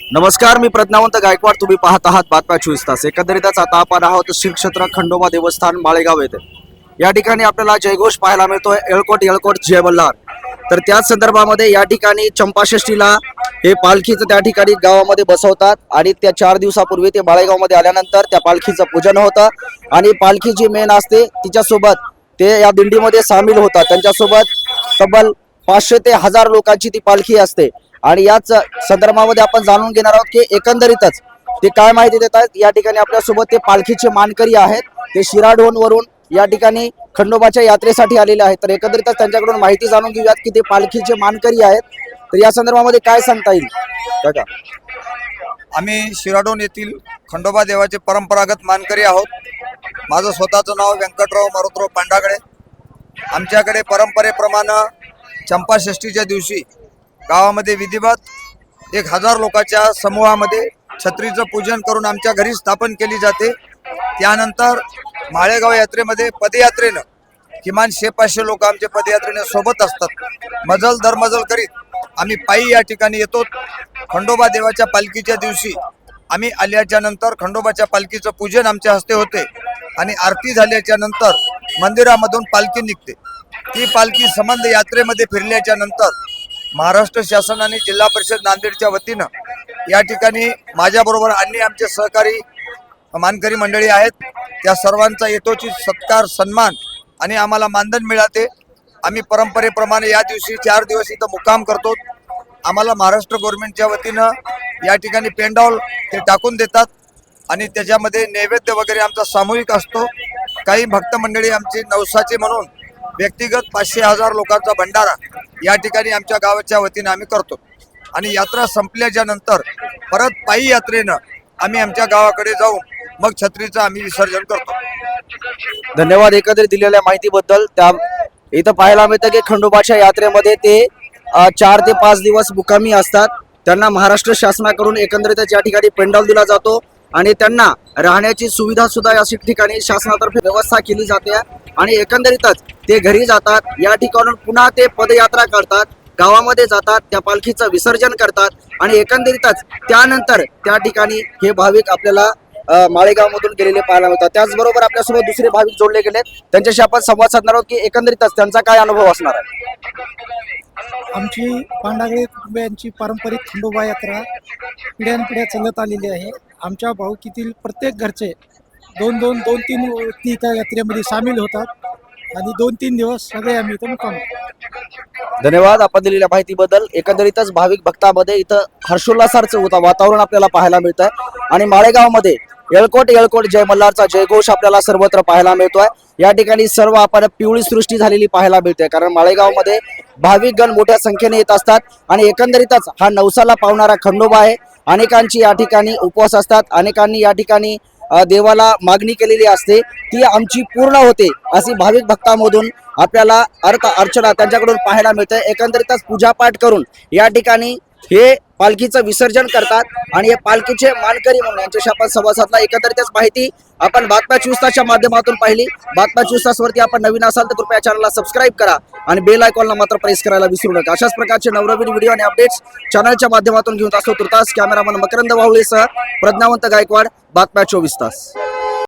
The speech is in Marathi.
नमस्कार, मी प्रज्ञावंत गायकवाड. तुम्ही पाहत आहात बातम्या 24 तास. एकंदरीतच आता आपण आहोत श्री क्षेत्र खंडोबा देवस्थान माळेगाव येथे. या ठिकाणी आपल्याला जयघोष पाहायला मिळतोय, येळकोट येळकोट जय मल्हार. तर त्याच संदर्भामध्ये या ठिकाणी चंपाषष्ठीला हे पालखीचं त्या ठिकाणी गावामध्ये बसवतात आणि त्या 4 दिवसापूर्वी ते माळेगावमध्ये आल्यानंतर त्या पालखीचं पूजन होतं आणि पालखी जी मेन असते तिच्यासोबत ते या दिंडीमध्ये सामील होतात. त्यांच्यासोबत तब्बल 500 ते 1000 लोकांची ती पालखी असते आणि याच संदर्भामध्ये आपण जाणून घेणार आहोत की एकंदरीतच ते काय माहिती देतात. या ठिकाणी आपल्यासोबत ते पालखीचे मानकरी आहेत, ते शिराढोण वरून या ठिकाणी खंडोबाच्या यात्रेसाठी आलेले आहेत. तर एकंदरीतच त्यांच्याकडून माहिती जाणून घेऊयात की ते पालखीचे मानकरी आहेत. तर या संदर्भामध्ये काय सांगता येईल काका? आम्ही शिराडोन येथील खंडोबा देवाचे परंपरागत मानकरी आहोत. माझं स्वतःचं नाव व्यंकटराव मारुतराव पांडागडे. आमच्याकडे परंपरेप्रमाणे चंपाषष्ठीच्या दिवशी गावामध्ये विधिवत 1000 लोकांच्या समूहामध्ये छत्रीचं पूजन करून आमच्या घरी स्थापन केली जाते. त्यानंतर माळेगाव यात्रेमध्ये पदयात्रेनं किमान 100-500 लोक आमच्या पदयात्रेने सोबत असतात. मजल दरमजल करीत आम्ही पायी या ठिकाणी येतो. खंडोबा देवाच्या पालखीच्या दिवशी आम्ही आल्याच्या नंतर खंडोबाच्या पालखीचं पूजन आमच्या हस्ते होते आणि आरती झाल्याच्या नंतर मंदिरामधून पालखी निघते. ती पालखी संबंध यात्रेमध्ये फिरल्याच्या नंतर महाराष्ट्र शासन आणि जिल्हा परिषद नांदेडच्या वतीनं या ठिकाणी माझ्याबरोबर अन्य आमचे सहकारी मानकरी मंडळी आहेत, त्या सर्वांचा यथोचित सत्कार सन्मान आणि आम्हाला मानधन मिळते. आम्ही परंपरेप्रमाणे या दिवशी 4 दिवस इथं मुक्काम करतो. आम्हाला महाराष्ट्र गव्हर्नमेंटच्या वतीनं या ठिकाणी पेंडॉल ते टाकून देतात आणि त्याच्यामध्ये नैवेद्य वगैरे आमचा सामूहिक असतो. काही भक्त मंडळी आमची नवसाची म्हणून व्यक्तिगत 500-1000 लोकांचा भंडारा या ठिकाणी आमच्या गावाच्या वतीनं आम्ही करतो आणि यात्रा संपल्याच्या नंतर परत पायी यात्रेनं आम्ही आमच्या गावाकडे जाऊन मग छत्रीचं आम्ही विसर्जन करतो. धन्यवाद एकंदरीत दिलेल्या माहितीबद्दल. त्या इथं पाहायला मिळतं की खंडोबाच्या यात्रेमध्ये ते 4 ते 5 दिवस मुक्कामी असतात. त्यांना महाराष्ट्र शासनाकडून एकंदरीतच या ठिकाणी पेंडॉल दिला जातो आणि त्यांना राहण्याची सुविधा सुद्धा या ठिकाणी शासनातर्फे व्यवस्था केली जाते आणि एकंदरीतच ते घरी जातात. या ठिकाणून पुन्हा ते पदयात्रा करतात, गावामध्ये जातात, त्या पालखीचं विसर्जन करतात आणि एकंदरीतच त्यानंतर त्या ठिकाणी हे भाविक आपल्याला माळेगाव मधून गेलेले पाहायला मिळतात. त्याचबरोबर आपल्यासोबत दुसरे भाविक जोडले गेले, त्यांच्याशी आपण संवाद साधणार आहोत की एकंदरीतच त्यांचा काय अनुभव असणार आहे. आमची पांडागळे कुटुंबियांची पारंपरिक खंडोबा यात्रा पिढ्यानपिढ्या चालत आलेली आहे. आमच्या भाऊकीतील प्रत्येक घरचे 2-3 व्यक्ती त्या यात्रेमध्ये सामील होतात आणि 2-3 दिवस सगळे आम्ही इथं मुक्काम. धन्यवाद आपण दिलेल्या माहितीबद्दल. एकंदरीतच भाविक भक्तांमध्ये इथं हर्षोल्लासाचं वातावरण आपल्याला पाहायला मिळत आहे आणि माळेगावमध्ये येळकोट येळकोट जय मल्हारचा जयघोष आपल्याला सर्वत्र पाहायला मिळतोय. या ठिकाणी सर्व आपण पिवळी सृष्टी झालेली पाहायला मिळते, कारण माळेगावमध्ये भाविकगण मोठ्या संख्येने येत असतात आणि एकंदरीतच हा नवसाला पावणारा खंडोबा आहे. अनेकांची या ठिकाणी उपवास असतात, अनेकांनी या ठिकाणी देवाला मागणी केलेली असते, ती आमची पूर्ण होते अशी भाविक भक्तांमधून आपल्याला अर्चना त्यांच्याकडून पाहायला मिळते. एकंदरीतच पूजापाठ करून या ठिकाणी हे पालखीचं विसर्जन करतात आणि हे पालखीचे मानकरी म्हणून यांच्याशी आपण संवाद साधला. एकंदरीतच माहिती आपण बातम्या 24 तासच्या माध्यमातून पाहिली. बातम्या 24 तासवरती आपण नवीन असाल तर कृपया चॅनलला सबस्क्राईब करा आणि बेल आयकॉनला मात्र प्रेस करायला विसरू नका. अशाच प्रकारचे नवनवीन व्हिडिओ आणि अपडेट्स चॅनलच्या माध्यमातून घेऊन असतो. तुर्तास कॅमेरामन मकरंद वाहुळेसह प्रज्ञावंत गायकवाड, बातम्या 24 तास.